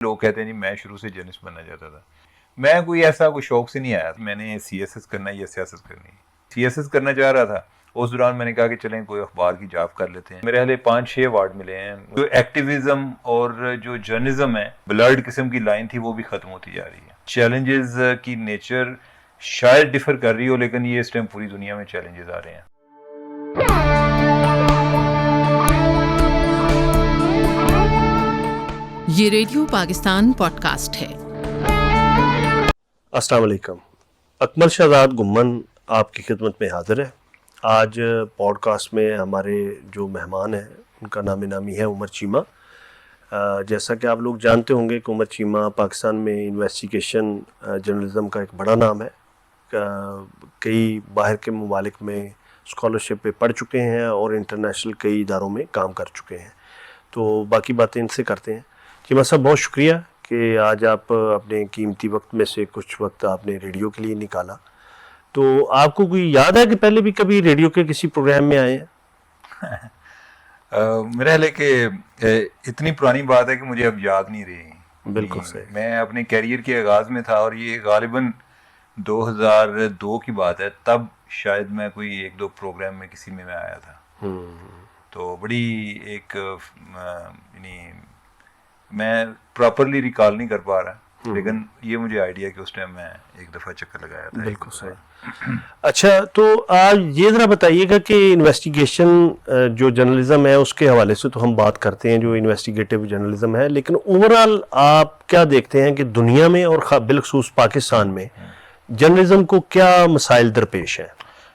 لوگ کہتے ہیں جی میں شروع سے جرنلسٹ بننا چاہتا تھا. میں کوئی شوق سے نہیں آیا. میں نے سی ایس ایس کرنا یا سیاست کرنی. سی ایس ایس کرنا چاہ رہا تھا. اس دوران میں نے کہا کہ چلیں کوئی اخبار کی جاب کر لیتے ہیں. میرے حالے 5-6 ایوارڈ ملے ہیں. جو ایکٹیویزم اور جو جرنلزم ہے بلرڈ قسم کی لائن تھی وہ بھی ختم ہوتی جا رہی ہے. چیلنجز کی نیچر شاید ڈفر کر رہی ہو لیکن یہ اس ٹائم پوری دنیا میں چیلنجز آ رہے ہیں. یہ ریڈیو پاکستان پوڈ کاسٹ ہے. السلام علیکم. اکمل شہزاد گمن آپ کی خدمت میں حاضر ہے. آج پوڈ کاسٹ میں ہمارے جو مہمان ہیں ان کا نامی ہے عمر چیمہ. جیسا کہ آپ لوگ جانتے ہوں گے کہ عمر چیمہ پاکستان میں انویسٹیگیشن جرنلزم کا ایک بڑا نام ہے. کئی باہر کے ممالک میں اسکالرشپ پہ پڑھ چکے ہیں اور انٹرنیشنل کئی اداروں میں کام کر چکے ہیں. تو باقی باتیں ان سے کرتے ہیں. چیمہ صاحب بہت شکریہ کہ آج آپ اپنے قیمتی وقت میں سے کچھ وقت آپ نے ریڈیو کے لیے نکالا. تو آپ کو کوئی یاد ہے کہ پہلے بھی کبھی ریڈیو کے کسی پروگرام میں آئے ہیں؟ میرا خیال ہے کہ اتنی پرانی بات ہے کہ مجھے اب یاد نہیں رہی. بالکل صحیح. میں اپنے کیریئر کے آغاز میں تھا اور یہ غالباً 2002 کی بات ہے. تب شاید میں کوئی 1-2 پروگرام میں کسی میں آیا تھا. تو بڑی ایک یعنی میں پراپرلی ریکال نہیں کر پا رہا لیکن یہ مجھے آئیڈیا کہ اس ٹائم میں ایک دفعہ چکر لگایا تھا. بالکل صحیح. اچھا تو آج یہ ذرا بتائیے گا کہ انویسٹیگیشن جو جرنلزم ہے اس کے حوالے سے تو ہم بات کرتے ہیں جو انویسٹیگیٹو جرنلزم ہے، لیکن اوورآل آپ کیا دیکھتے ہیں کہ دنیا میں اور بالخصوص پاکستان میں جرنلزم کو کیا مسائل درپیش ہیں؟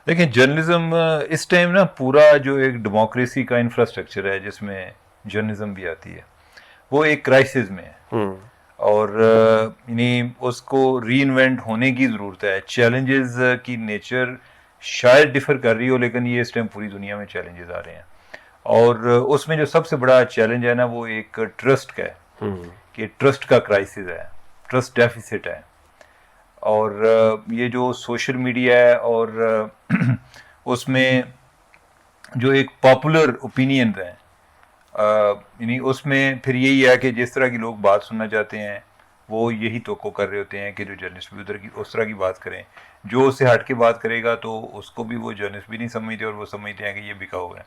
دیکھیں جرنلزم اس ٹائم نا پورا جو ایک ڈیموکریسی کا انفراسٹرکچر ہے جس میں جرنلزم بھی آتی ہے وہ ایک کرائسس میں ہے اور یعنی اس کو ری انوینٹ ہونے کی ضرورت ہے. چیلنجز کی نیچر شاید ڈفر کر رہی ہو لیکن یہ اس ٹائم پوری دنیا میں چیلنجز آ رہے ہیں اور اس میں جو سب سے بڑا چیلنج ہے نا وہ ایک ٹرسٹ کا ہے کہ ٹرسٹ کا کرائسس ہے، ٹرسٹ ڈیفیسٹ ہے. اور یہ جو سوشل میڈیا ہے اور اس میں جو ایک پاپولر اوپینینز ہیں یعنی اس میں پھر یہی ہے کہ جس طرح کی لوگ بات سننا چاہتے ہیں وہ یہی توقع کر رہے ہوتے ہیں کہ جو جرنلسٹ بھی ادھر کی اس طرح کی بات کریں. جو اس سے ہٹ کے بات کرے گا تو اس کو بھی وہ جرنلسٹ بھی نہیں سمجھتے اور وہ سمجھتے ہیں کہ یہ بکا ہوا ہے.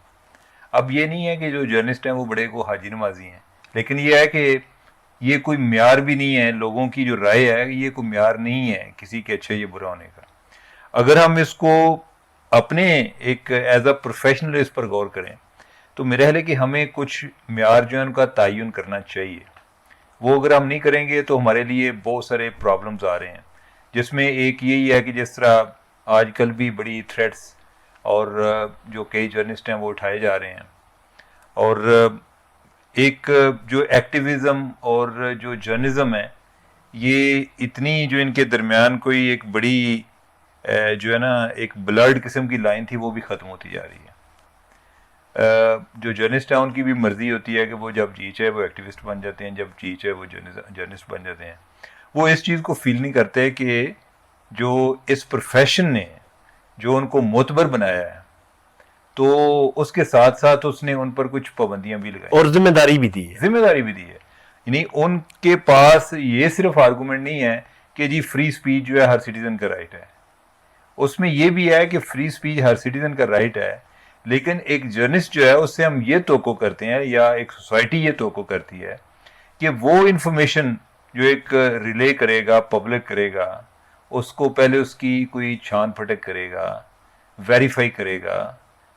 اب یہ نہیں ہے کہ جو جرنلسٹ ہیں وہ بڑے کو حاجی نمازی ہیں، لیکن یہ ہے کہ یہ کوئی معیار بھی نہیں ہے. لوگوں کی جو رائے ہے یہ کوئی معیار نہیں ہے کسی کے اچھے یا برا ہونے کا. اگر ہم اس کو اپنے ایک ایز اے پروفیشنل اس پر غور کریں تو میرے خیال ہے کہ ہمیں کچھ معیار جو ہے ان کا تعین کرنا چاہیے. وہ اگر ہم نہیں کریں گے تو ہمارے لیے بہت سارے پرابلمز آ رہے ہیں جس میں ایک یہی ہے کہ جس طرح آج کل بھی بڑی تھریٹس اور جو کئی جرنلسٹ ہیں وہ اٹھائے جا رہے ہیں اور ایک جو ایکٹیویزم اور جو جرنلزم ہے یہ اتنی جو ان کے درمیان کوئی ایک بڑی جو ہے نا ایک بلرڈ قسم کی لائن تھی وہ بھی ختم ہوتی جا رہی ہے. جو جرنلسٹ ہیں ان کی بھی مرضی ہوتی ہے کہ وہ جب جی چاہے وہ ایکٹیوسٹ بن جاتے ہیں، جب جی چاہے وہ جرنلسٹ بن جاتے ہیں. وہ اس چیز کو فیل نہیں کرتے کہ جو اس پروفیشن نے جو ان کو معتبر بنایا ہے تو اس کے ساتھ ساتھ اس نے ان پر کچھ پابندیاں بھی لگائی اور ذمہ داری بھی دی ہے. یعنی ان کے پاس یہ صرف آرگومنٹ نہیں ہے کہ جی فری سپیچ جو ہے ہر سٹیزن کا رائٹ ہے. اس میں یہ بھی ہے کہ فری سپیچ ہر سٹیزن کا رائٹ ہے لیکن ایک جرنلسٹ جو ہے اس سے ہم یہ توقع کرتے ہیں یا ایک سوسائٹی یہ توقع کرتی ہے کہ وہ انفارمیشن جو ایک ریلے کرے گا، پبلک کرے گا، اس کو پہلے اس کی کوئی چھان پھٹک کرے گا، ویریفائی کرے گا.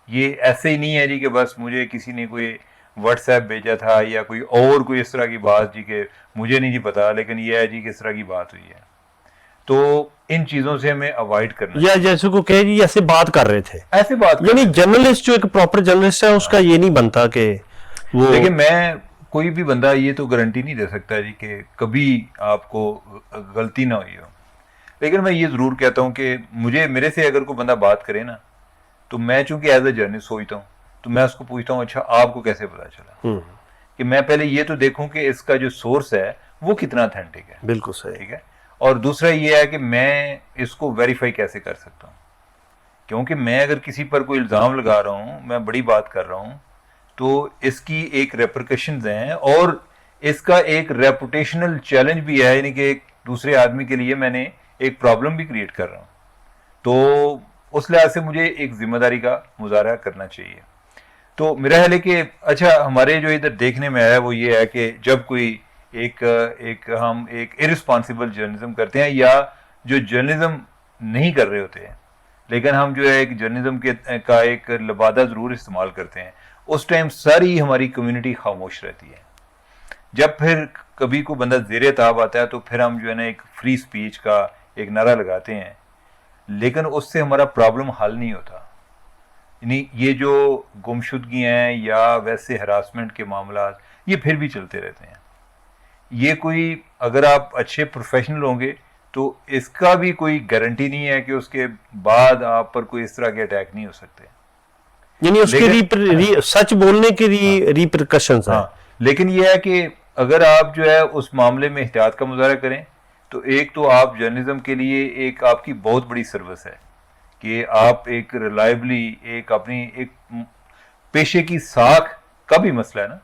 یہ ایسے ہی نہیں ہے جی کہ بس مجھے کسی نے کوئی واٹس ایپ بھیجا تھا یا کوئی اس طرح کی بات جی کہ مجھے نہیں جی پتا لیکن یہ ہے جی کس طرح کی بات ہوئی ہے. تو ان چیزوں سے ہمیں اوائڈ کرنا یا جیسے کو کہ جی ایسے بات کر رہے تھے، ایسے بات یعنی جرنلسٹ جو ایک پراپر جرنلسٹ ہے اس کا یہ نہیں بنتا کہ وہ لیکن میں کوئی بھی بندہ یہ تو گارنٹی نہیں دے سکتا جی کہ کبھی آپ کو غلطی نہ ہوئی ہو. لیکن میں یہ ضرور کہتا ہوں کہ میرے سے اگر کوئی بندہ بات کرے نا تو میں چونکہ ایز اے جرنلسٹ سوچتا ہوں تو میں اس کو پوچھتا ہوں اچھا آپ کو کیسے پتا چلا، کہ میں پہلے یہ تو دیکھوں کہ اس کا جو سورس ہے وہ کتنا اتھینٹک ہے. بالکل صحیح. ٹھیک ہے. اور دوسرا یہ ہے کہ میں اس کو ویریفائی کیسے کر سکتا ہوں، کیونکہ میں اگر کسی پر کوئی الزام لگا رہا ہوں، میں بڑی بات کر رہا ہوں تو اس کی ایک ریپرکشنز ہیں اور اس کا ایک ریپوٹیشنل چیلنج بھی ہے, یعنی کہ ایک دوسرے آدمی کے لیے میں نے ایک پرابلم بھی کریٹ کر رہا ہوں. تو اس لحاظ سے مجھے ایک ذمہ داری کا مظاہرہ کرنا چاہیے. تو میرا خیال ہے کہ اچھا ہمارے جو ادھر دیکھنے میں آیا وہ یہ ہے کہ جب کوئی ہم ایک ارسپانسبل جرنلزم کرتے ہیں, یا جو جرنلزم نہیں کر رہے ہوتے ہیں لیکن ہم جو ہے ایک جرنلزم کا ایک لبادہ ضرور استعمال کرتے ہیں, اس ٹائم ساری ہماری کمیونٹی خاموش رہتی ہے. جب پھر کبھی کوئی بندہ زیر تاب آتا ہے تو پھر ہم جو ہے نا ایک فری سپیچ کا ایک نعرہ لگاتے ہیں, لیکن اس سے ہمارا پرابلم حل نہیں ہوتا. یعنی یہ جو گمشدگی ہیں یا ویسے ہراسمنٹ کے معاملات یہ پھر بھی چلتے رہتے ہیں. یہ کوئی اگر آپ اچھے پروفیشنل ہوں گے تو اس کا بھی کوئی گارنٹی نہیں ہے کہ اس کے بعد آپ پر کوئی اس طرح کے اٹیک نہیں ہو سکتے. یعنی اس کے سچ بولنے کے ریپرکشنز ہیں. لیکن یہ ہے کہ اگر آپ جو ہے اس معاملے میں احتیاط کا مظاہرہ کریں تو ایک تو آپ جرنلزم کے لیے ایک آپ کی بہت بڑی سروس ہے کہ آپ ایک ریلائبلی ایک اپنی ایک پیشے کی ساکھ کا بھی مسئلہ ہے نا,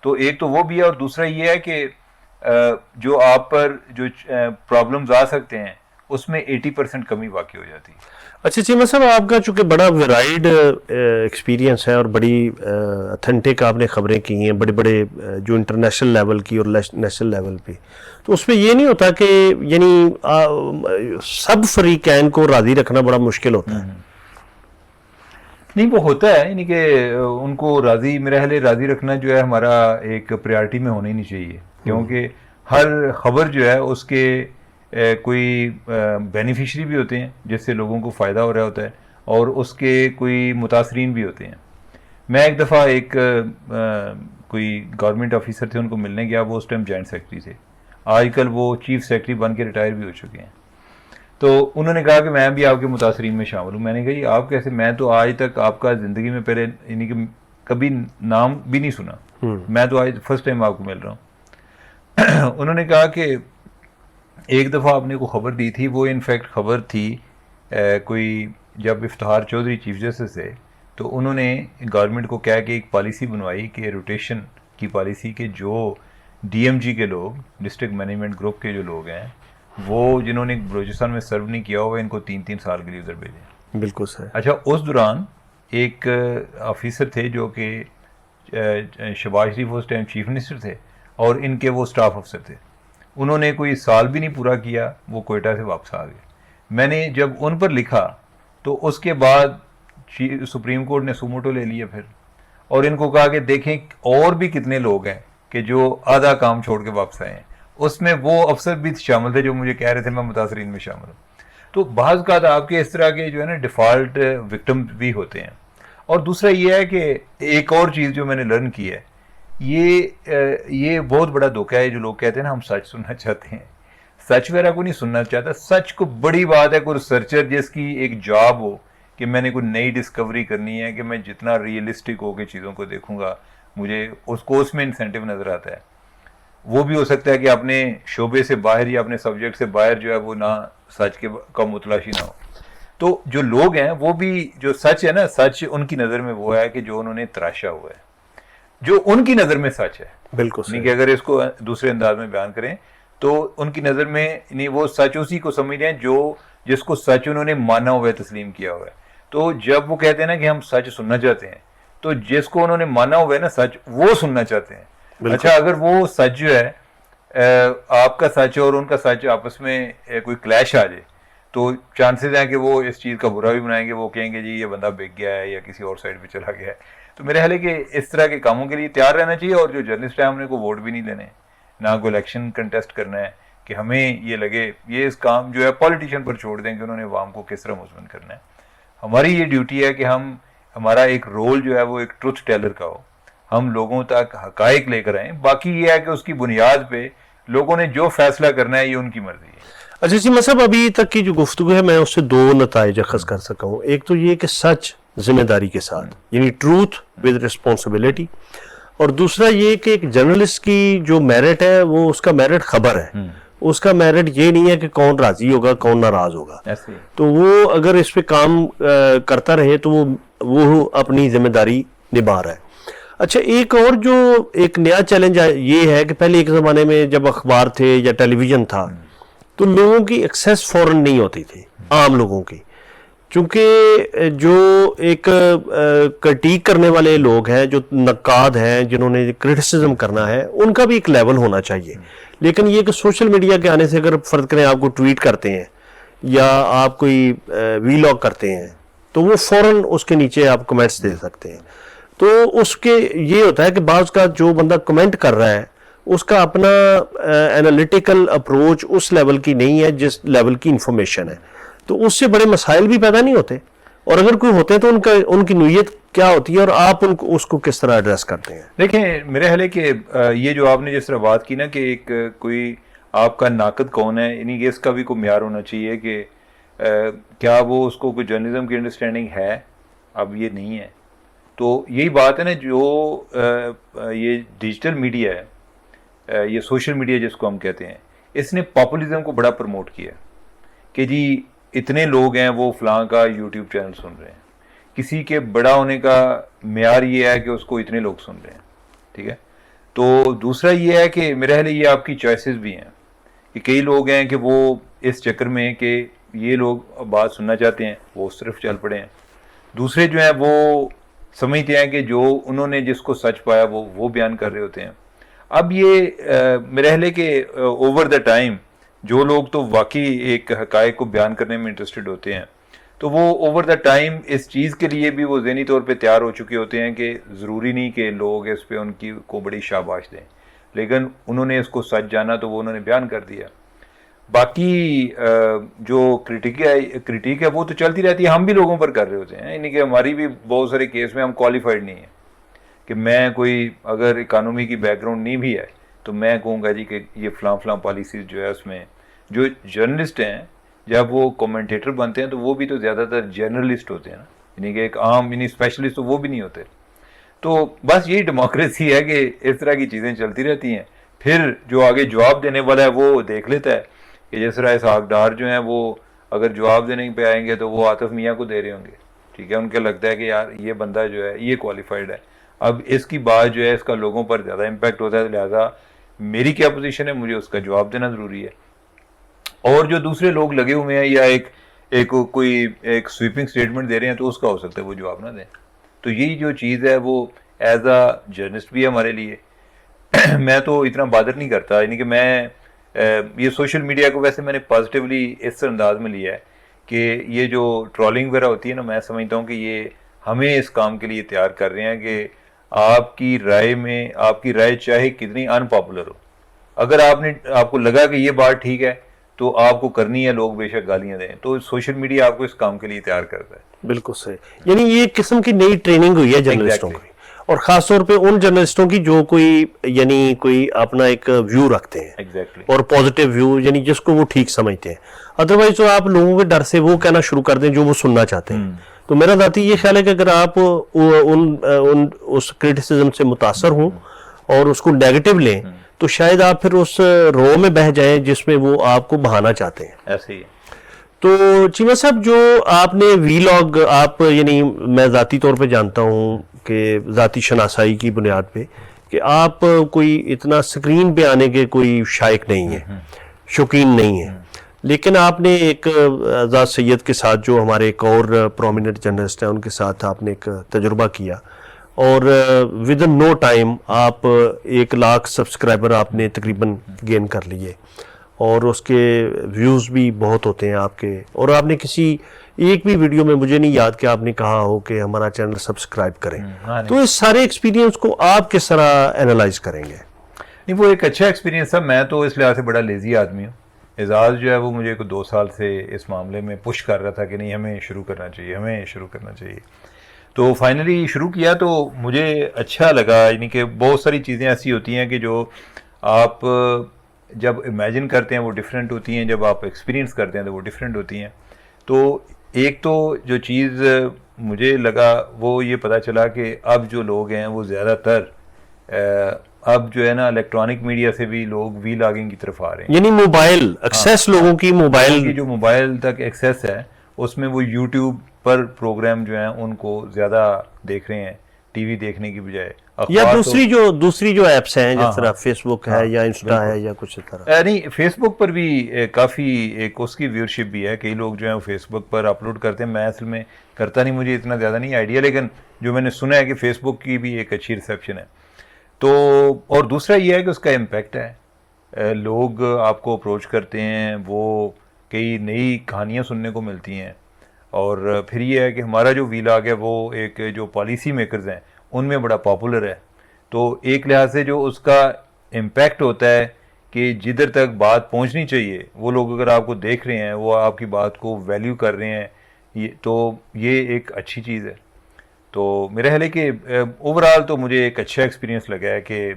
تو ایک تو وہ بھی ہے, اور دوسرا یہ ہے کہ جو آپ پر جو پرابلمز آ سکتے ہیں اس میں 80% کمی واقع ہو جاتی ہے. اچھا چیمہ صاحب, آپ کا چونکہ بڑا ویرائڈ ایکسپیرینس ہے اور بڑی اتھینٹک آپ نے خبریں کی ہیں بڑے بڑے جو انٹرنیشنل لیول کی اور نیشنل لیول پہ, تو اس میں یہ نہیں ہوتا کہ یعنی سب فریقین کو راضی رکھنا بڑا مشکل ہوتا ہے؟ نہیں, وہ ہوتا ہے, یعنی کہ ان کو راضی, میرا خیال ہے راضی رکھنا جو ہے ہمارا ایک پریارٹی میں ہونا ہی نہیں چاہیے, کیونکہ ہر خبر جو ہے اس کے کوئی بینیفیشری بھی ہوتے ہیں جس سے لوگوں کو فائدہ ہو رہا ہوتا ہے, اور اس کے کوئی متاثرین بھی ہوتے ہیں. میں ایک دفعہ ایک کوئی گورنمنٹ آفیسر تھے, ان کو ملنے گیا, وہ اس ٹائم جوائنٹ سیکرٹری تھے, آج کل وہ چیف سیکرٹری بن کے ریٹائر بھی ہو چکے ہیں. تو انہوں نے کہا کہ میں بھی آپ کے متاثرین میں شامل ہوں. میں نے کہا یہ آپ کیسے؟ میں تو آج تک آپ کا زندگی میں پہلے یعنی کہ کبھی نام بھی نہیں سنا, میں تو آج فرسٹ ٹائم آپ کو مل رہا ہوں. انہوں نے کہا کہ ایک دفعہ آپ نے کو خبر دی تھی, وہ انفیکٹ خبر تھی کوئی جب افتخار چودھری چیف جسٹس تھے تو انہوں نے گورنمنٹ کو کہا کہ ایک پالیسی بنوائی کہ روٹیشن کی پالیسی کے جو ڈی ایم جی کے لوگ, ڈسٹرکٹ مینجمنٹ گروپ کے جو لوگ ہیں, وہ جنہوں نے بلوچستان میں سرو نہیں کیا ہوا, ان کو 3 سال کے لیے ادھر بھیجیں. بالکل صحیح. اچھا, اس دوران ایک آفیسر تھے جو کہ شہباز شریف اس ٹائم چیف منسٹر تھے اور ان کے وہ سٹاف افسر تھے. انہوں نے کوئی سال بھی نہیں پورا کیا, وہ کوئٹہ سے واپس آ گئے. میں نے جب ان پر لکھا تو اس کے بعد سپریم کورٹ نے سوموٹو لے لیا پھر, اور ان کو کہا کہ دیکھیں اور بھی کتنے لوگ ہیں کہ جو آدھا کام چھوڑ کے واپس آئے ہیں. اس میں وہ افسر بھی شامل تھے جو مجھے کہہ رہے تھے میں متاثرین میں شامل ہوں. تو بعض کا آپ کے اس طرح کے جو ہے نا ڈیفالٹ وکٹم بھی ہوتے ہیں. اور دوسرا یہ ہے کہ ایک اور چیز جو میں نے لرن کی ہے, یہ بہت بڑا دھوکہ ہے جو لوگ کہتے ہیں نا ہم سچ سننا چاہتے ہیں. سچ وغیرہ کو نہیں سننا چاہتا. سچ کو بڑی بات ہے کوئی ریسرچر جس کی ایک جاب ہو کہ میں نے کوئی نئی ڈسکوری کرنی ہے, کہ میں جتنا ریئلسٹک ہو کے چیزوں کو دیکھوں گا مجھے اس میں انسینٹیو نظر آتا ہے. وہ بھی ہو سکتا ہے کہ اپنے شعبے سے باہر یا اپنے سبجیکٹ سے باہر جو ہے وہ نہ سچ کا متلاشی نہ ہو. تو جو لوگ ہیں وہ بھی جو سچ ہے نا, سچ ان کی نظر میں وہ ہے کہ جو انہوں نے تراشا ہوا ہے, جو ان کی نظر میں سچ ہے. بالکل نہیں کہ اگر اس کو دوسرے انداز میں بیان کریں تو ان کی نظر میں نہیں وہ سچ اسی کو سمجھ رہے ہیں جو جس کو سچ انہوں نے مانا ہوا ہے, تسلیم کیا ہوا ہے. تو جب وہ کہتے ہیں نا کہ ہم سچ سننا چاہتے ہیں تو جس کو انہوں نے مانا ہوا ہے نا سچ, وہ سننا چاہتے ہیں. اچھا, اگر وہ سچ جو ہے آپ کا سچ اور ان کا سچ آپس میں کوئی کلیش آ جائے تو چانسز ہیں کہ وہ اس چیز کا برا بھی بنائیں گے. وہ کہیں گے جی یہ بندہ بک گیا ہے یا کسی اور سائڈ پہ چلا گیا ہے. تو میرے خیال ہے کہ اس طرح کے کاموں کے لیے تیار رہنا چاہیے. اور جو جرنلسٹ ہیں ہم نے کو ووٹ بھی نہیں دینے, نہ کوئی الیکشن کنٹیسٹ کرنا ہے کہ ہمیں یہ لگے. یہ اس کام جو ہے پولیٹیشین پر چھوڑ دیں کہ انہوں نے عوام کو کس طرح مطمئن کرنا ہے. ہماری یہ ڈیوٹی ہے کہ ہمارا ایک رول جو ہے وہ ایک ٹروتھ ٹیلر کا ہو, ہم لوگوں تک حقائق لے کر آئیں. باقی یہ ہے کہ اس کی بنیاد پہ لوگوں نے جو فیصلہ کرنا ہے یہ ان کی مرضی ہے. اچھا جی مصعب, ابھی تک کی جو گفتگو ہے میں اس سے 2 نتائج اخذ کر سکا ہوں. ایک تو یہ کہ سچ ذمہ داری کے ساتھ, یعنی ٹروتھ ود ریسپانسبلٹی, اور دوسرا یہ کہ ایک جرنلسٹ کی جو میرٹ ہے وہ اس کا میرٹ خبر ہے, اس کا میرٹ یہ نہیں ہے کہ کون راضی ہوگا کون ناراض ہوگا. تو وہ اگر اس پہ کام کرتا رہے تو وہ اپنی ذمہ داری نبھا رہا ہے. اچھا ایک اور جو ایک نیا چیلنج یہ ہے کہ پہلے ایک زمانے میں جب اخبار تھے یا ٹیلی ویژن تھا تو لوگوں کی ایکسیس فوراً نہیں ہوتی تھی عام لوگوں کی، چونکہ جو ایک کرٹیک کرنے والے لوگ ہیں، جو نقاد ہیں، جنہوں نے کرٹیسزم کرنا ہے، ان کا بھی ایک لیول ہونا چاہیے. لیکن یہ کہ سوشل میڈیا کے آنے سے اگر فرض کریں آپ کو ٹویٹ کرتے ہیں یا آپ کوئی وی لاگ کرتے ہیں تو وہ فوراً اس کے نیچے آپ کمنٹس دے سکتے ہیں. تو اس کے یہ ہوتا ہے کہ بعض کا جو بندہ کمنٹ کر رہا ہے اس کا اپنا انالیٹیکل اپروچ اس لیول کی نہیں ہے جس لیول کی انفارمیشن ہے، تو اس سے بڑے مسائل بھی پیدا نہیں ہوتے، اور اگر کوئی ہوتے ہیں تو ان کی نوعیت کیا ہوتی ہے اور آپ اس کو کس طرح ایڈریس کرتے ہیں؟ دیکھیں میرے خیال ہے کہ یہ جو آپ نے جس طرح بات کی نا کہ ایک کوئی آپ کا ناقد کون ہے، یعنی کہ اس کا بھی کوئی معیار ہونا چاہیے کہ کیا وہ اس کو کوئی جرنلزم کی انڈرسٹینڈنگ ہے. اب یہ نہیں ہے، تو یہی بات ہے نا، جو یہ ڈیجیٹل میڈیا ہے، یہ سوشل میڈیا جس کو ہم کہتے ہیں، اس نے پاپولزم کو بڑا پروموٹ کیا کہ جی اتنے لوگ ہیں وہ فلاں کا یوٹیوب چینل سن رہے ہیں. کسی کے بڑا ہونے کا معیار یہ ہے کہ اس کو اتنے لوگ سن رہے ہیں، ٹھیک ہے. تو دوسرا یہ ہے کہ میرے خیال یہ آپ کی چوائسیز بھی ہیں کہ کئی لوگ ہیں کہ وہ اس چکر میں کہ یہ لوگ بات سننا چاہتے ہیں وہ اس طرف چل پڑے ہیں. دوسرے جو ہیں وہ سمجھتے ہیں کہ جو انہوں نے جس کو سچ پایا وہ بیان کر رہے ہوتے ہیں. اب یہ میرے خیال ہے کہ اوور دا ٹائم جو لوگ تو واقعی ایک حقائق کو بیان کرنے میں انٹرسٹڈ ہوتے ہیں تو وہ اوور دا ٹائم اس چیز کے لیے بھی وہ ذہنی طور پہ تیار ہو چکے ہوتے ہیں کہ ضروری نہیں کہ لوگ اس پہ ان کی کو بڑی شاباش دیں، لیکن انہوں نے اس کو سچ جانا تو وہ انہوں نے بیان کر دیا. باقی جو کریٹیک ہے وہ تو چلتی رہتی ہے، ہم بھی لوگوں پر کر رہے ہوتے ہیں، یعنی کہ ہماری بھی بہت سارے کیس میں ہم کوالیفائڈ نہیں ہیں کہ میں کوئی اگر اکانومی کی بیک گراؤنڈ نہیں بھی ہے تو میں کہوں گا جی کہ یہ فلاں پالیسیز جو ہے اس میں جو جرنلسٹ ہیں جب وہ کومنٹیٹر بنتے ہیں تو وہ بھی تو زیادہ تر جرنلسٹ ہوتے ہیں نا، یعنی کہ ایک عام یعنی اسپیشلسٹ تو وہ بھی نہیں ہوتے. تو بس یہی ڈیموکریسی ہے کہ اس طرح کی چیزیں چلتی رہتی ہیں. پھر جو آگے جواب دینے والا ہے وہ دیکھ لیتا ہے کہ جس طرح اسحاق ڈار جو ہیں وہ اگر جواب دینے پہ آئیں گے تو وہ عاطف میاں کو دے رہے ہوں گے، ٹھیک ہے، ان کو لگتا ہے کہ یار یہ بندہ جو ہے یہ کوالیفائڈ ہے، اب اس کی بات جو ہے اس کا لوگوں پر زیادہ امپیکٹ ہوتا ہے، لہٰذا میری کیا پوزیشن ہے، مجھے اس کا جواب دینا ضروری ہے. اور جو دوسرے لوگ لگے ہوئے ہیں یا ایک کوئی ایک سویپنگ سٹیٹمنٹ دے رہے ہیں تو اس کا ہو سکتا ہے وہ جواب نہ دیں. تو یہی جو چیز ہے وہ ایز اے جرنلسٹ بھی ہے ہمارے لیے. میں تو اتنا بادر نہیں کرتا، یعنی کہ میں یہ سوشل میڈیا کو ویسے میں نے پازیٹیولی اس انداز میں لیا ہے کہ یہ جو ٹرولنگ وغیرہ ہوتی ہے نا، میں سمجھتا ہوں کہ یہ ہمیں اس کام کے لیے تیار کر رہے ہیں کہ آپ کی رائے چاہے کتنی ان پاپولر ہو، اگر آپ کو لگا کہ یہ بات ٹھیک ہے تو آپ کو کرنی ہے، لوگ بے شک گالیاں دیں، تو سوشل میڈیا آپ کو اس کام کے لیے تیار کرتا ہے. بالکل صحیح، یعنی یہ ایک قسم کی نئی ٹریننگ ہوئی ہے جرنلسٹوں کی، اور خاص طور پہ ان جرنلسٹوں کی جو کوئی اپنا ایک ویو رکھتے ہیں اور پازیٹیو ویو، یعنی جس کو وہ ٹھیک سمجھتے ہیں. ادروائز تو آپ لوگوں کے ڈر سے وہ کہنا شروع کر دیں جو وہ سننا چاہتے ہیں. تو میرا ذاتی یہ خیال ہے کہ اگر آپ اس کرٹیسزم سے متاثر ہوں اور اس کو نیگیٹو لیں تو شاید آپ پھر اس رو میں بہہ جائیں جس میں وہ آپ کو بہانا چاہتے ہیں. ایسے ہی. تو چیمہ صاحب، جو آپ نے وی لاگ آپ یعنی میں ذاتی طور پہ جانتا ہوں کہ ذاتی شناسائی کی بنیاد پہ کہ آپ کوئی اتنا سکرین پہ آنے کے کوئی شائق نہیں ہیں، شوقین نہیں ہیں، لیکن آپ نے ایک آزاد سید کے ساتھ جو ہمارے ایک اور پرومیننٹ جرنلسٹ ہیں ان کے ساتھ آپ نے ایک تجربہ کیا اور ود ان نو ٹائم آپ 1,00,000 سبسکرائبر آپ نے تقریباً گین کر لیے، اور اس کے ویوز بھی بہت ہوتے ہیں آپ کے، اور آپ نے کسی ایک بھی ویڈیو میں مجھے نہیں یاد کہ آپ نے کہا ہو کہ ہمارا چینل سبسکرائب کریں. تو اس سارے ایکسپیرینس کو آپ کس طرح اینالائز کریں گے؟ نہیں، وہ ایک اچھا ایکسپیرینس تھا. میں تو اس لحاظ سے بڑا لیزی آدمی ہوں. اعزاز جو ہے وہ مجھے 2 سال سے اس معاملے میں پش کر رہا تھا کہ نہیں ہمیں شروع کرنا چاہیے. تو فائنلی شروع کیا تو مجھے اچھا لگا، یعنی کہ بہت ساری چیزیں ایسی ہوتی ہیں کہ جو آپ جب امیجن کرتے ہیں وہ ڈیفرنٹ ہوتی ہیں، جب آپ ایکسپیرینس کرتے ہیں تو وہ ڈیفرنٹ ہوتی ہیں. تو ایک تو جو چیز مجھے لگا وہ یہ پتہ چلا کہ اب جو لوگ ہیں وہ زیادہ تر اب جو ہے نا الیکٹرانک میڈیا سے بھی لوگ وی لاگنگ کی طرف آ رہے ہیں، یعنی موبائل ایکسیس، لوگوں کی جو موبائل تک ایکسیس ہے اس میں وہ یوٹیوب پر پروگرام جو ہیں ان کو زیادہ دیکھ رہے ہیں ٹی وی دیکھنے کی بجائے. یا دوسری جو ایپس ہیں جس طرح فیس بک ہے یا انسٹا ہے یا کچھ اس طرح؟ نہیں، فیس بک پر بھی کافی ایک اس کی ویورشپ بھی ہے. کئی لوگ جو ہیں فیس بک پر اپلوڈ کرتے ہیں. میں اصل میں کرتا نہیں, مجھے اتنا زیادہ نہیں آئیڈیا, لیکن جو میں نے سنا ہے کہ فیس بک کی بھی ایک اچھی ریسیپشن ہے. تو اور دوسرا یہ ہے کہ اس کا امپیکٹ ہے, لوگ آپ کو اپروچ کرتے ہیں, وہ کئی نئی کہانیاں سننے کو ملتی ہیں. اور پھر یہ ہے کہ ہمارا جو ویلاگ ہے وہ ایک جو پالیسی میکرز ہیں ان میں بڑا پاپولر ہے. تو ایک لحاظ سے جو اس کا امپیکٹ ہوتا ہے کہ جدھر تک بات پہنچنی چاہیے وہ لوگ اگر آپ کو دیکھ رہے ہیں, وہ آپ کی بات کو ویلیو کر رہے ہیں, تو یہ ایک اچھی چیز ہے. تو میرا خیال ہے کہ اوور آل تو مجھے ایک اچھا ایکسپیرینس لگا ہے کہ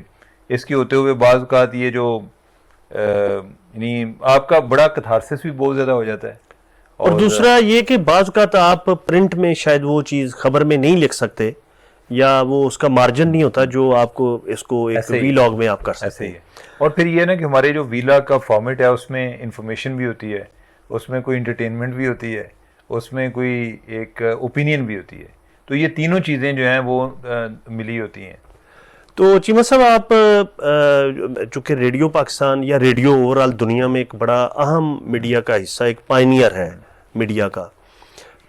اس کے ہوتے ہوئے بعض اوقات یہ جو یعنی آپ کا بڑا کتھارسس بھی بہت زیادہ ہو جاتا ہے. اور دوسرا یہ کہ بعض اوقات آپ پرنٹ میں شاید وہ چیز خبر میں نہیں لکھ سکتے, یا وہ اس کا مارجن نہیں ہوتا جو آپ کو اس کو ایک ویلاگ میں آپ کر سکتے ہیں. اور پھر یہ نا کہ ہمارے جو ویلاگ کا فارمیٹ ہے اس میں انفارمیشن بھی ہوتی ہے, اس میں کوئی انٹرٹینمنٹ بھی ہوتی ہے, اس میں کوئی ایک اوپینین بھی ہوتی ہے. تو یہ تینوں چیزیں جو ہیں وہ ملی ہوتی ہیں. تو چیمہ صاحب, آپ چونکہ ریڈیو پاکستان یا ریڈیو اوور آل دنیا میں ایک بڑا اہم میڈیا کا حصہ, ایک پائنیئر ہے میڈیا کا,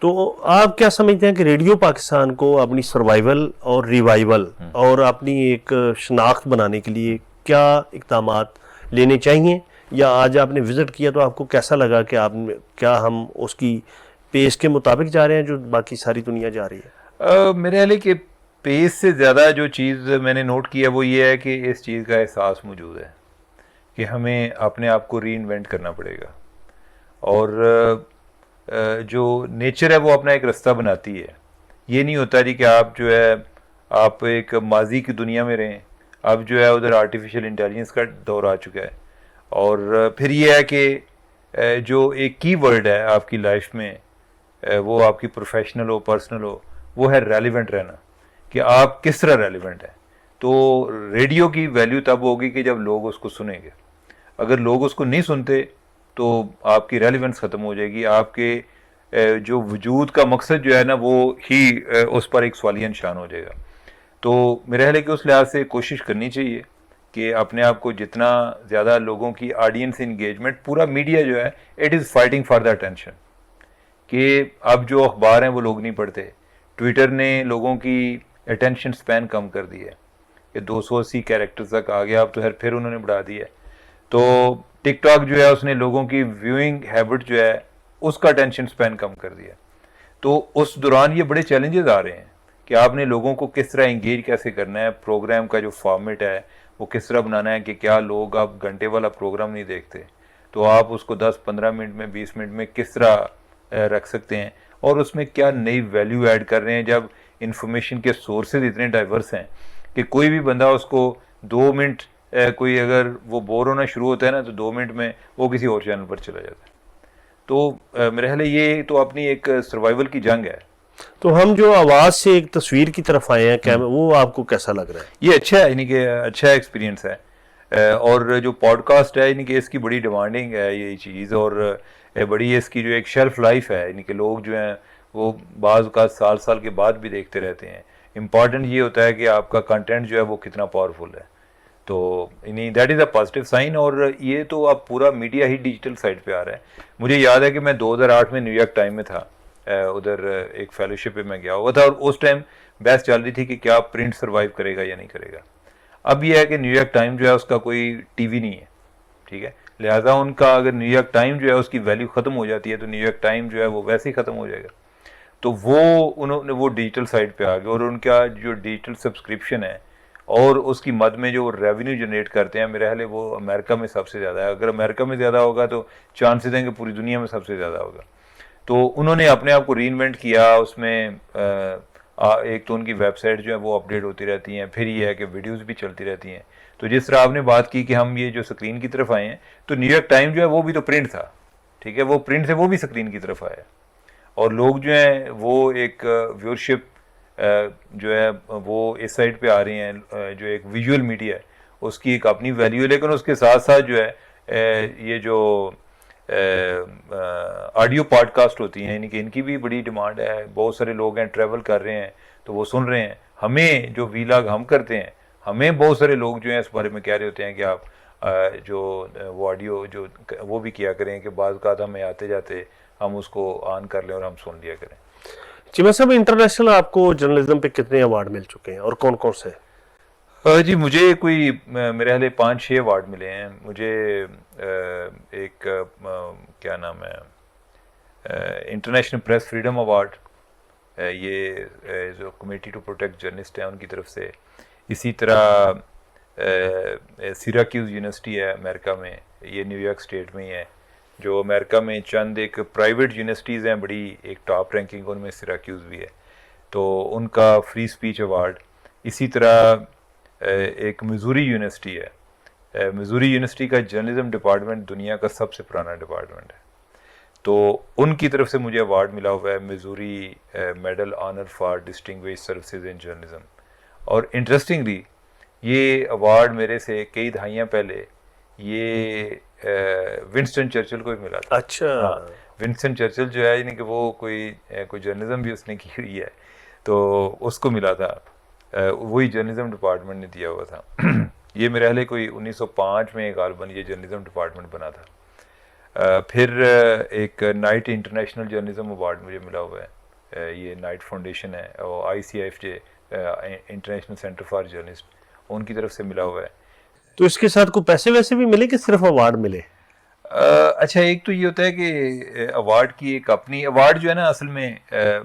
تو آپ کیا سمجھتے ہیں کہ ریڈیو پاکستان کو اپنی سروائیول اور ریوائیول اور اپنی ایک شناخت بنانے کے لیے کیا اقدامات لینے چاہیے؟ یا آج آپ نے وزٹ کیا تو آپ کو کیسا لگا کہ کیا ہم اس کی پیس کے مطابق جا رہے ہیں جو باقی ساری دنیا جا رہی ہے؟ میرے خیال ہے کہ پیس سے زیادہ جو چیز میں نے نوٹ کیا وہ یہ ہے کہ اس چیز کا احساس موجود ہے کہ ہمیں اپنے آپ کو ری انوینٹ کرنا پڑے گا. اور جو نیچر ہے وہ اپنا ایک رستہ بناتی ہے. یہ نہیں ہوتا جی کہ آپ جو ہے آپ ایک ماضی کی دنیا میں رہیں. اب جو ہے ادھر آرٹیفیشیل انٹیلیجنس کا دور آ چکا ہے. اور پھر یہ ہے کہ جو ایک کی ورڈ ہے آپ کی لائف میں, وہ آپ کی پروفیشنل ہو پرسنل ہو, وہ ہے ریلیونٹ رہنا, کہ آپ کس طرح ریلیونٹ ہیں. تو ریڈیو کی ویلیو تب ہوگی کہ جب لوگ اس کو سنیں گے. اگر لوگ اس کو نہیں سنتے تو آپ کی ریلیونس ختم ہو جائے گی. آپ کے جو وجود کا مقصد جو ہے نا وہ ہی اس پر ایک سوالیہ نشان ہو جائے گا. تو میرا خیال ہے کہ اس لحاظ سے کوشش کرنی چاہیے کہ اپنے آپ کو جتنا زیادہ لوگوں کی آڈینس انگیجمنٹ, پورا میڈیا جو ہے it is fighting for the attention, کہ اب جو اخبار ہیں وہ لوگ نہیں پڑھتے. ٹویٹر نے لوگوں کی اٹینشن سپین کم کر دی ہے کہ 280 کیریکٹرز تک آ گیا, اب تو پھر انہوں نے بڑھا دی ہے. تو ٹک ٹاک جو ہے اس نے لوگوں کی ویوئنگ ہیبٹ جو ہے اس کا اٹینشن سپین کم کر دیا. تو اس دوران یہ بڑے چیلنجز آ رہے ہیں کہ آپ نے لوگوں کو کس طرح انگیج کیسے کرنا ہے, پروگرام کا جو فارمیٹ ہے وہ کس طرح بنانا ہے, کہ کیا لوگ آپ گھنٹے والا پروگرام نہیں دیکھتے, تو آپ اس کو 10-15 منٹ میں 20 منٹ میں کس طرح رکھ سکتے ہیں, اور اس میں کیا نئی ویلیو ایڈ کر رہے ہیں. جب انفارمیشن کے سورسز اتنے ڈائیورس ہیں کہ کوئی بھی بندہ اس کو 2 منٹ کوئی اگر وہ بور ہونا شروع ہوتا ہے نا تو 2 منٹ میں وہ کسی اور چینل پر چلا جاتا ہے. تو میرے خیال ہے یہ تو اپنی ایک سروائیول کی جنگ ہے. تو ہم جو آواز سے ایک تصویر کی طرف آئے ہیں وہ آپ کو کیسا لگ رہا ہے؟ یہ اچھا ہے, یعنی کہ اچھا ایکسپیرینس ہے. اور جو پوڈ کاسٹ ہے یعنی کہ اس کی بڑی ڈیمانڈنگ ہے یہ چیز, اور بڑی اس کی جو ایک شیلف لائف ہے, یعنی کہ لوگ جو ہیں وہ بعض اوقات سال کے بعد بھی دیکھتے رہتے ہیں. امپورٹنٹ یہ ہوتا ہے کہ آپ کا کنٹینٹ جو ہے وہ کتنا پاورفل ہے. تو یعنی that is a positive sign. اور یہ تو اب پورا میڈیا ہی ڈیجیٹل سائٹ پہ آ رہا ہے. مجھے یاد ہے کہ میں 2008 میں نیو یارک ٹائم میں تھا, ادھر ایک فیلوشپ پہ میں گیا ہوا تھا, اور اس ٹائم بحث چل رہی تھی کہ کیا پرنٹ سروائیو کرے گا یا نہیں کرے گا. اب یہ ہے کہ نیو یارک ٹائم جو ہے اس کا کوئی ٹی وی نہیں ہے, ٹھیک ہے, لہٰذا ان کا اگر نیو یارک ٹائم جو ہے اس کی ویلیو ختم ہو جاتی ہے تو نیو یارک ٹائم جو ہے وہ ویسے ہی ختم ہو جائے گا. تو انہوں نے وہ ڈیجیٹل سائٹ پہ آ گئے, اور ان کا جو ڈیجیٹل سبسکرپشن ہے اور اس کی مد میں جو ریونیو جنریٹ کرتے ہیں, میرا خیال ہے وہ امریکہ میں سب سے زیادہ ہے. اگر امریکہ میں زیادہ ہوگا تو چانسز ہیں کہ پوری دنیا میں سب سے زیادہ ہوگا. تو انہوں نے اپنے آپ کو ری انوینٹ کیا. اس میں ایک تو ان کی ویب سائٹ جو ہے وہ اپڈیٹ ہوتی رہتی ہیں, پھر یہ ہے کہ ویڈیوز بھی چلتی رہتی ہیں. تو جس طرح آپ نے بات کی کہ ہم یہ جو اسکرین کی طرف آئے ہیں, تو نیو یارک ٹائم جو ہے وہ بھی تو پرنٹ تھا, ٹھیک ہے, وہ پرنٹ سے وہ بھی اسکرین کی طرف آیا, اور لوگ جو ہیں وہ ایک ویورشپ جو ہے وہ اس سائڈ پہ آ رہی ہیں. جو ایک ویژول میڈیا ہے اس کی ایک اپنی ویلیو ہے, لیکن اس کے ساتھ ساتھ جو ہے یہ جو آڈیو پوڈ کاسٹ ہوتی ہیں, یعنی کہ ان کی بھی بڑی ڈیمانڈ ہے. بہت سارے لوگ ہیں ٹریول کر رہے ہیں تو وہ سن رہے ہیں. ہمیں جو ویلاگ ہم کرتے ہیں ہمیں بہت سارے لوگ جو ہیں اس بارے میں کہہ رہے ہوتے ہیں کہ آپ جو وہ آڈیو جو وہ بھی کیا کریں کہ بعض اوقات ہمیں آتے جاتے ہم اس کو آن کر لیں اور ہم سن لیا کریں. چیمہ صاحب انٹرنیشنل آپ کو جرنلزم پہ کتنے ایوارڈ مل چکے ہیں اور کون کون سے؟ جی مجھے کوئی میرے حال 5-6 ایوارڈ ملے ہیں. مجھے ایک کیا نام ہے انٹرنیشنل پریس فریڈم ایوارڈ یہ جو کمیٹی ٹو پروٹیکٹ جرنلسٹ ہیں ان کی طرف سے. اسی طرح سیراکیوز یونیورسٹی ہے امریکہ میں, یہ نیو یارک اسٹیٹ میں ہی ہے, جو امریکہ میں چند ایک پرائیویٹ یونیورسٹیز ہیں بڑی ایک ٹاپ رینکنگ, ان میں سیراکیوز بھی ہے, تو ان کا فری اسپیچ ایوارڈ. اسی طرح ایک میزوری یونیورسٹی ہے, میزوری یونیورسٹی کا جرنلزم ڈپارٹمنٹ دنیا کا سب سے پرانا ڈپارٹمنٹ ہے, تو ان کی طرف سے مجھے ایوارڈ ملا ہوا ہے Missouri medal honour for distinguished services in journalism. اور انٹرسٹنگلی یہ ایوارڈ میرے سے کئی دہائیاں پہلے یہ ونسٹن چرچل کو بھی ملا تھا. اچھا, ونسٹن چرچل جو ہے یعنی کہ وہ کوئی جرنلزم بھی اس نے کی ہوئی ہے, تو اس کو ملا تھا, وہی جرنلزم ڈپارٹمنٹ نے دیا ہوا تھا. یہ میرے حالے کوئی 1905 میں غالباً یہ جرنلزم ڈپارٹمنٹ بنا تھا. پھر ایک نائٹ انٹرنیشنل جرنلزم ایوارڈ مجھے ملا ہوا ہے, یہ نائٹ فاؤنڈیشن ہے اور ICIFJ international centre for journalist, ان کی طرف سے ملا ہوا ہے. تو اس کے ساتھ کوئی پیسے ویسے بھی ملے کہ صرف ایوارڈ ملے؟ اچھا, ایک تو یہ ہوتا ہے کہ ایوارڈ کی ایک اپنی ایوارڈ جو ہے نا, اصل میں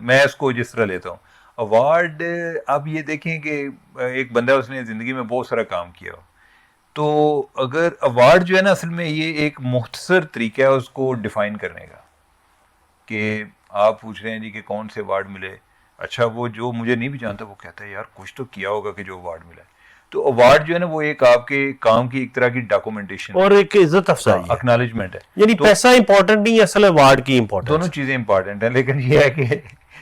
میں اس کو جس طرح لیتا ہوں ایوارڈ, آپ یہ دیکھیں کہ ایک بندہ اس نے زندگی میں بہت سارا کام کیا ہو, تو اگر ایوارڈ جو ہے نا اصل میں یہ ایک مختصر طریقہ ہے اس کو ڈیفائن کرنے کا, کہ آپ پوچھ رہے ہیں جی کہ کون سے ایوارڈ ملے. اچھا, وہ جو مجھے نہیں بھی جانتا وہ کہتا ہے یار کچھ تو کیا ہوگا کہ جو ایوارڈ ملا ہے. تو ایوارڈ جو ہے نا وہ ایک آپ کے کام کی ایک طرح کی ڈاکومنٹیشن اور ایک عزت افزائی ہے, اکنالجمنٹ ہے. یعنی پیسہ امپورٹنٹ نہیں, اصل ایوارڈ کی امپورٹنٹ. دونوں چیزیں امپورٹنٹ ہیں, لیکن یہ ہے کہ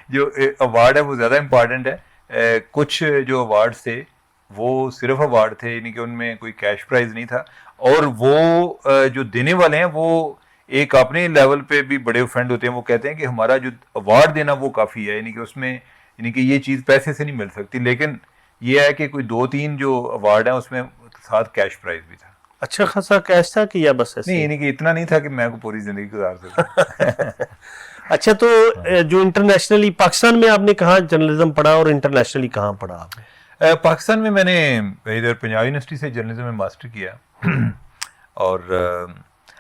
جو ایوارڈ ہے وہ زیادہ امپورٹنٹ ہے. کچھ جو ایوارڈ تھے وہ صرف ایوارڈ تھے, یعنی کہ ان میں کوئی کیش پرائز نہیں تھا, اور وہ جو دینے والے ہیں وہ ایک اپنے لیول پہ بھی بڑے افینڈ ہوتے ہیں. وہ کہتے ہیں کہ ہمارا جو ایوارڈ دینا وہ کافی ہے, یعنی کہ اس میں یعنی کہ یہ چیز پیسے سے نہیں مل سکتی, لیکن یہ ہے کہ کوئی 2-3 جو ایوارڈ ہیں اس میں ساتھ کیش پرائز بھی تھا. اچھا خاصا کیش تھا کہ یا بس ایسے؟ نہیں, یعنی کہ اتنا نہیں تھا کہ میں کو پوری زندگی گزار سکتا. اچھا, تو جو انٹرنیشنلی پاکستان میں آپ نے کہاں جرنلزم پڑھا اور انٹرنیشنلی کہاں پڑھا آپ نے؟ پاکستان میں نے ادھر پنجاب یونیورسٹی سے جرنلزم میں ماسٹر کیا. اور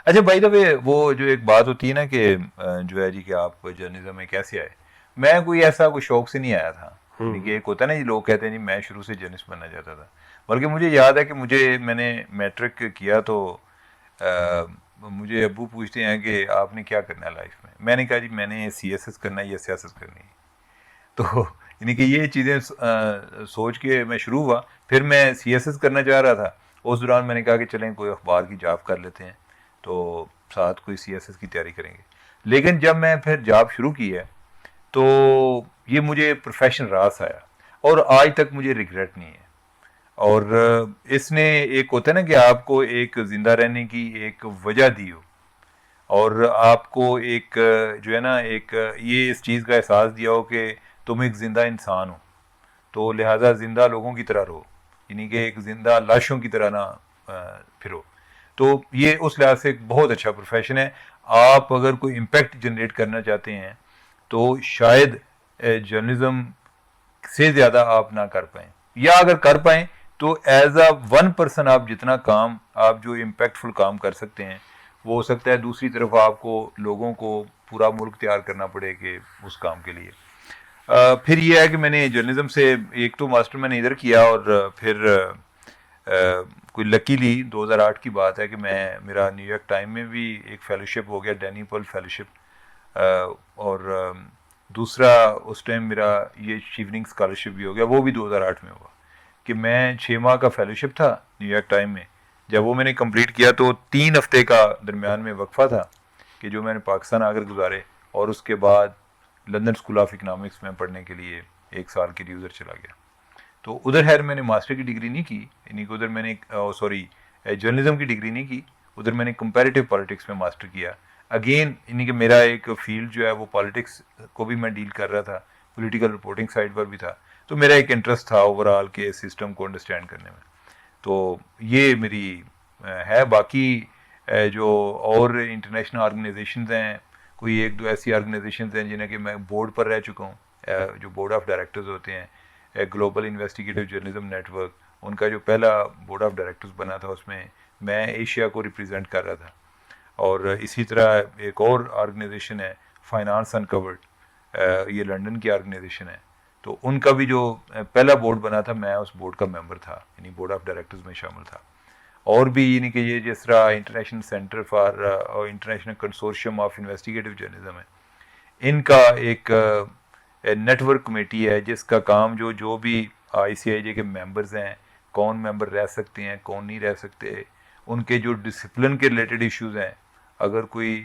اچھا بائی دا وے, وہ جو ایک بات ہوتی ہے نا کہ جو ہے جی کہ آپ جرنلزم میں کیسے آئے, میں کوئی ایسا کوئی شوق سے نہیں آیا تھا. کہ ایک ہوتا ہے نا جی, لوگ کہتے ہیں جی میں شروع سے جرنلسٹ بننا چاہتا تھا, بلکہ مجھے یاد ہے کہ میں نے میٹرک کیا تو مجھے ابو پوچھتے ہیں کہ آپ نے کیا کرنا ہے لائف میں. میں نے کہا جی میں نے CSS کرنا ہے یا سیاست کرنی ہے. تو یعنی کہ یہ چیزیں سوچ کے میں شروع ہوا. پھر میں CSS کرنا چاہ رہا تھا, اس دوران میں نے کہا کہ چلیں کوئی اخبار کی جاب کر لیتے ہیں, تو ساتھ کوئی CSS کی تیاری کریں گے. لیکن جب میں پھر جاب شروع کی ہے تو یہ مجھے پروفیشن راس آیا, اور آج تک مجھے ریگریٹ نہیں ہے. اور اس نے ایک ہوتا ہے نا کہ آپ کو ایک زندہ رہنے کی ایک وجہ دی ہو, اور آپ کو ایک جو ہے نا ایک یہ اس چیز کا احساس دیا ہو کہ تم ایک زندہ انسان ہو, تو لہٰذا زندہ لوگوں کی طرح رہو, یعنی کہ ایک زندہ لاشوں کی طرح نہ پھرو. تو یہ اس لحاظ سے ایک بہت اچھا پروفیشن ہے. آپ اگر کوئی امپیکٹ جنریٹ کرنا چاہتے ہیں تو شاید جرنلزم سے زیادہ آپ نہ کر پائیں, یا اگر کر پائیں تو ایز اے 1% آپ جتنا کام آپ جو امپیکٹفل کام کر سکتے ہیں وہ ہو سکتا ہے دوسری طرف آپ کو لوگوں کو پورا ملک تیار کرنا پڑے کہ اس کام کے لیے. پھر یہ ہے کہ میں نے جرنلزم سے ایک تو ماسٹر میں نے ادھر کیا, اور پھر کوئی لکیلی 2008 کی بات ہے کہ میرا نیو یارک ٹائم میں بھی ایک فیلوشپ ہو گیا, ڈینی پل فیلوشپ, اور دوسرا اس ٹائم میرا یہ شیوننگ اسکالرشپ بھی ہو گیا, وہ بھی 2008 میں ہوا. کہ میں 6 ماہ کا فیلوشپ تھا نیو یارک ٹائم میں, جب وہ میں نے کمپلیٹ کیا تو 3 ہفتے کا درمیان میں وقفہ تھا کہ جو میں نے پاکستان آ کر گزارے, اور اس کے بعد لندن اسکول آف اکنامکس میں پڑھنے کے لیے 1 سال کے لیے ادھر چلا گیا. تو ادھر خیر میں نے ماسٹر کی ڈگری نہیں کی, یعنی کہ ادھر میں نے جرنلزم کی ڈگری نہیں کی, ادھر میں نے کمپیریٹیو پالیٹکس میں ماسٹر کیا. اگین یعنی کہ میرا ایک فیلڈ جو ہے وہ پالیٹکس کو بھی میں ڈیل کر رہا تھا, پولیٹیکل رپورٹنگ سائڈ پر بھی تھا. تو میرا ایک انٹرسٹ تھا اوور آل کے سسٹم کو انڈرسٹینڈ کرنے میں. تو یہ میری ہے. باقی جو اور انٹرنیشنل آرگنائزیشنز ہیں, کوئی ایک دو ایسی آرگنائزیشنز ہیں جنہیں کہ میں بورڈ پر رہ چکا ہوں, جو بورڈ آف ڈائریکٹرز ہوتے ہیں. Global investigative journalism network, ان کا جو پہلا بورڈ آف ڈائریکٹرز بنا تھا اس میں میں ایشیا کو ریپرزینٹ کر رہا تھا. اور اسی طرح ایک اور آرگنائزیشن ہے فائنانس انکورڈ, یہ لنڈن کی آرگنائزیشن ہے. تو ان کا بھی جو پہلا بورڈ بنا تھا میں اس بورڈ کا ممبر تھا, یعنی بورڈ آف ڈائریکٹرز میں شامل تھا. اور بھی یعنی کہ یہ جس طرح international centre for international consortium of investigative journalism ہے, ان کا ایک نیٹ ورک کمیٹی ہے جس کا کام جو بھی ICIJ کے ممبرز ہیں, کون ممبر رہ سکتے ہیں کون نہیں رہ سکتے, ان کے جو ڈسپلن کے ریلیٹڈ ایشوز ہیں, اگر کوئی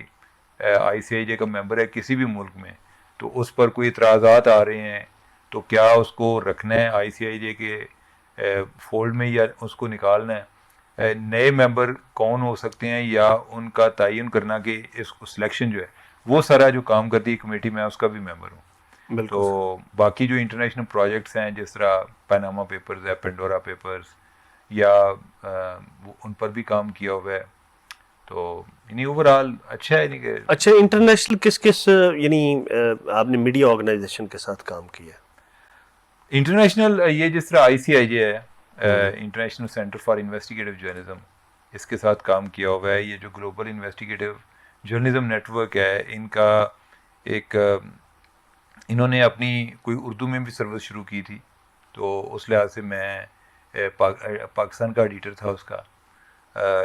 ICIJ کا ممبر ہے کسی بھی ملک میں تو اس پر کوئی اعتراضات آ رہے ہیں تو کیا اس کو رکھنا ہے ICIJ کے فولڈ میں یا اس کو نکالنا ہے. نئے ممبر کون ہو سکتے ہیں یا ان کا تعین کرنا کہ اس کو سلیکشن جو ہے وہ سارا جو کام کرتی ہے کمیٹی, میں اس کا بھی ممبر ہوں. تو باقی جو انٹرنیشنل پروجیکٹس ہیں جس طرح پیناما پیپرز ہے, پینڈورا پیپرز, یا ان پر بھی کام کیا ہوا ہے. تو یعنی اوور آل اچھا ہے. کہ اچھا, انٹرنیشنل کس یعنی آپ نے میڈیا آرگنائزیشن کے ساتھ کام کیا؟ انٹرنیشنل یہ جس طرح ICIJ ہے, international centre for investigative journalism, اس کے ساتھ کام کیا ہوا ہے. یہ جو global investigative journalism network ہے, ان کا ایک انہوں نے اپنی کوئی اردو میں بھی سروس شروع کی تھی, تو اس لحاظ سے میں پاکستان کا ایڈیٹر تھا اس کا.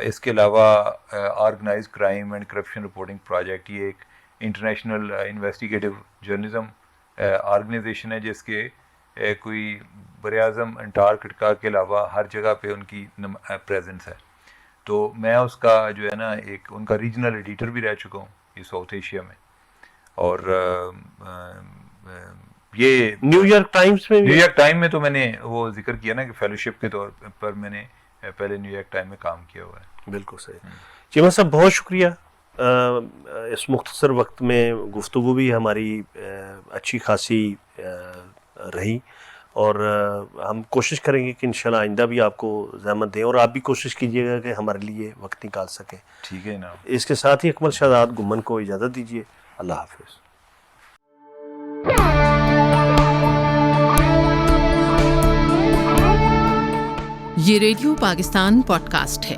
اس کے علاوہ Organized Crime and Corruption Reporting Project, یہ ایک انٹرنیشنل انویسٹیگیٹو جرنلزم آرگنائزیشن ہے جس کے کوئی براعظم انٹارکٹیکا کے علاوہ ہر جگہ پہ ان کی پریزنس ہے. تو میں اس کا جو ہے نا ایک ان کا ریجنل ایڈیٹر بھی رہ چکا ہوں یہ ساؤتھ ایشیا میں. اور یہ نیو یارک ٹائم میں تو میں نے وہ ذکر کیا نا کہ فیلوشپ کے طور پر میں نے پہلے نیو یارک ٹائم میں کام کیا ہوا ہے. بالکل صحیح. چیمہ صاحب بہت شکریہ, اس مختصر وقت میں گفتگو بھی ہماری اچھی خاصی رہی, اور ہم کوشش کریں گے کہ انشاءاللہ آئندہ بھی آپ کو زحمت دیں, اور آپ بھی کوشش کیجیے گا کہ ہمارے لیے وقت نکال سکیں. ٹھیک ہے نا. اس کے ساتھ ہی اکمل شہزاد گمن کو اجازت دیجیے. اللہ حافظ. یہ ریڈیو پاکستان پوڈ کاسٹ ہے.